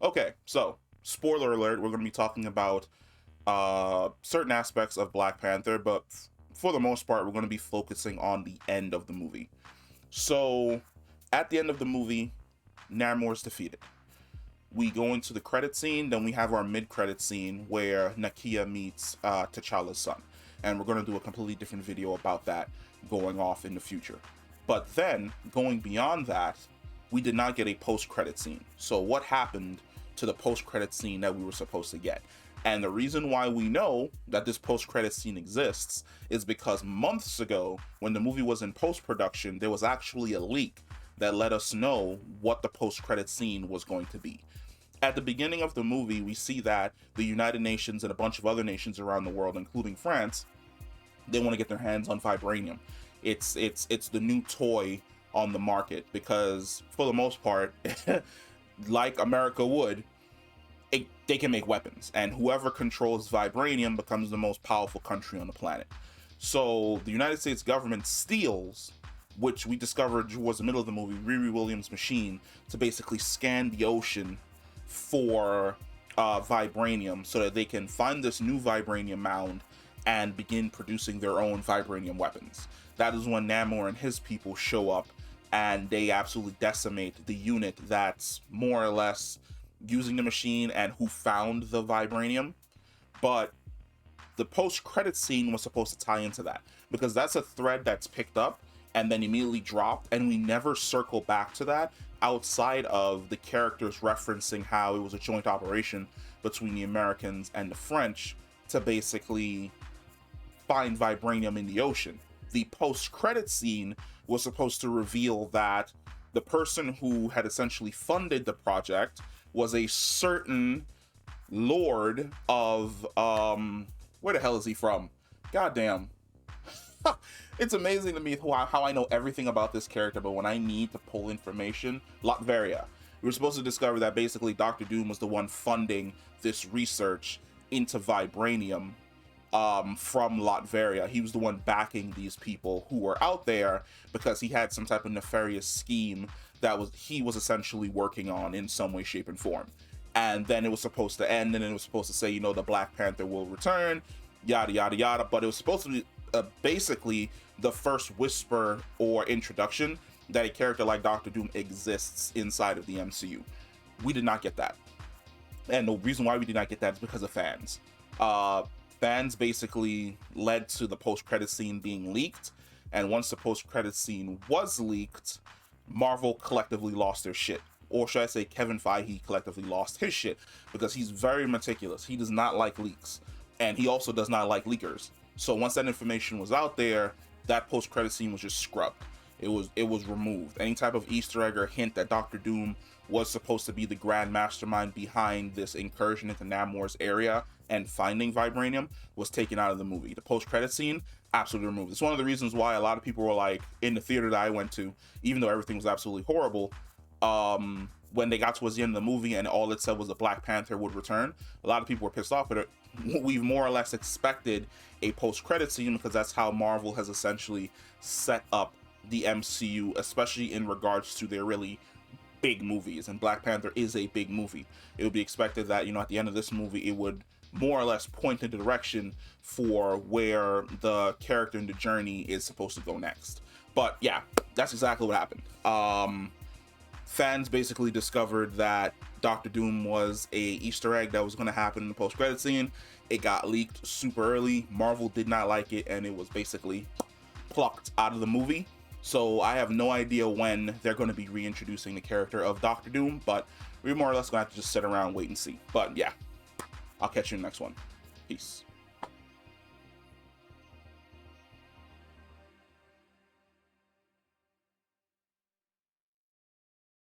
Okay, so spoiler alert, we're going to be talking about certain aspects of Black Panther, but for the most part, we're going to be focusing on the end of the movie. So, at the end of the movie, Namor's defeated. We go into the credit scene, then we have our mid-credit scene where Nakia meets T'Challa's son. And we're going to do a completely different video about that going off in the future. But then, going beyond that, we did not get a post-credit scene. So what happened to the post-credit scene that we were supposed to get? And the reason why we know that this post-credit scene exists is because months ago, when the movie was in post-production, there was actually a leak that let us know what the post-credit scene was going to be. At the beginning of the movie, we see that the United Nations and a bunch of other nations around the world, including France, they want to get their hands on vibranium. It's the new toy on the market because, for the most part, like America would, they can make weapons, and whoever controls vibranium becomes the most powerful country on the planet. So the United States government steals, which we discovered was the middle of the movie, Riri Williams' machine to basically scan the ocean for vibranium so that they can find this new vibranium mound and begin producing their own vibranium weapons. That is when Namor and his people show up and they absolutely decimate the unit that's more or less using the machine and who found the vibranium. But the post-credit scene was supposed to tie into that because that's a thread that's picked up and then immediately dropped, and we never circle back to that outside of the characters referencing how it was a joint operation between the Americans and the French to basically find vibranium in the ocean. The post-credit scene was supposed to reveal that the person who had essentially funded the project was a certain lord of where the hell is he from? Goddamn. It's amazing to me how I know everything about this character, but when I need to pull information, Latveria. We were supposed to discover that basically Dr. Doom was the one funding this research into vibranium from Latveria. He was the one backing these people who were out there because he had some type of nefarious scheme that he was essentially working on in some way, shape, and form. And then it was supposed to end, and it was supposed to say, the Black Panther will return, yada yada yada. But it was supposed to be basically the first whisper or introduction that a character like Doctor Doom exists inside of the MCU. We did not get that, and the reason why we did not get that is because of fans. Fans basically led to the post-credit scene being leaked, and once the post-credit scene was leaked, Marvel collectively lost their shit. Or should I say Kevin Feige collectively lost his shit, because he's very meticulous. He does not like leaks, and he also does not like leakers. So once that information was out there, that post-credit scene was just scrubbed. It was removed. Any type of Easter egg or hint that Doctor Doom was supposed to be the grand mastermind behind this incursion into Namor's area and finding vibranium was taken out of the movie. The post-credit scene, absolutely removed. It's one of the reasons why a lot of people were like, in the theater that I went to, even though everything was absolutely horrible, when they got towards the end of the movie and all it said was the Black Panther would return, a lot of people were pissed off with it. We've more or less expected a post-credit scene because that's how Marvel has essentially set up the MCU, especially in regards to their really big movies, and Black Panther is a big movie. It would be expected that, at the end of this movie, it would more or less point in the direction for where the character in the journey is supposed to go next. But yeah, that's exactly what happened. Fans basically discovered that Doctor Doom was a Easter egg that was going to happen in the post-credit scene. It got leaked super early. Marvel did not like it, and it was basically plucked out of the movie. So I have no idea when they're going to be reintroducing the character of Doctor Doom, but we're more or less going to have to just sit around and wait and see. But yeah, I'll catch you in the next one. Peace.